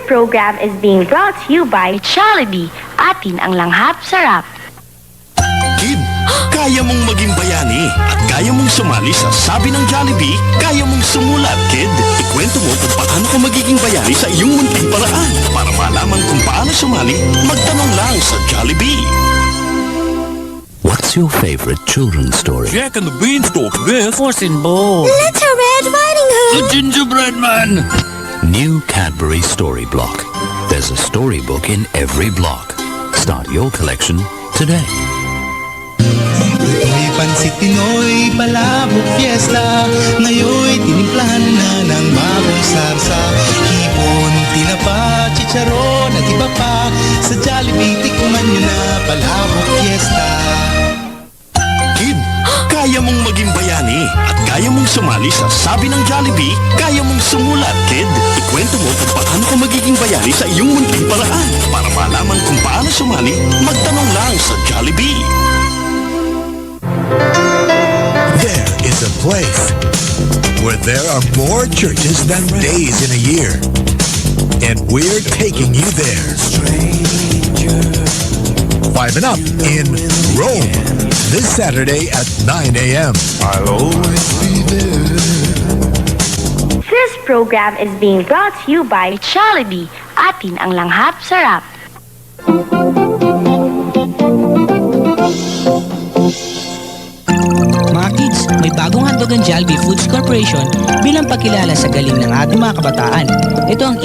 program is being brought to you by Jollibee. Atin ang langhap sarap. Kid, kaya mong maging bayani at kaya mong sumali sa Sabi ng Jollibee, kaya mong sumulat, kid. Ikwento mo kung paano ka magiging bayani sa iyong munting paraan. Para malaman kung paano sumali, magtanong lang sa Jollibee. What's your favorite children's story? Jack and the Beanstalk with Puss in Boots. Little Red Riding Hood. the Gingerbread Man. New Cadbury Story Block. There's a storybook in every block. Start your collection today. May pansit Pinoy, palabok, fiesta. Ngayon'y tinimplahan na ng bagong sarsa. Hipon, tinapa, chicharon at iba pa. Sa Jollibee, tikman nyo na palabok, fiesta. Kid, kaya mong maging bayani at kaya mong sumali sa Sabi ng Jollibee, kaya mong sumulat, kid. Ikwento mo kung paano ka magiging bayani sa iyong munting paraan. Para malaman kung paano sumali, magtanong lang sa Jollibee. There is a place where there are more churches than days in a year. And we're taking you there. 5 and Up in Rome this Saturday at 9 a.m. I'll always be there. This program is being brought to you by Jollibee. Atin ang langhap sarap. Mga kids, may bagong handog ang Jollibee Foods Corporation bilang pagkilala sa galing ng ating mga kabataan. Ito ang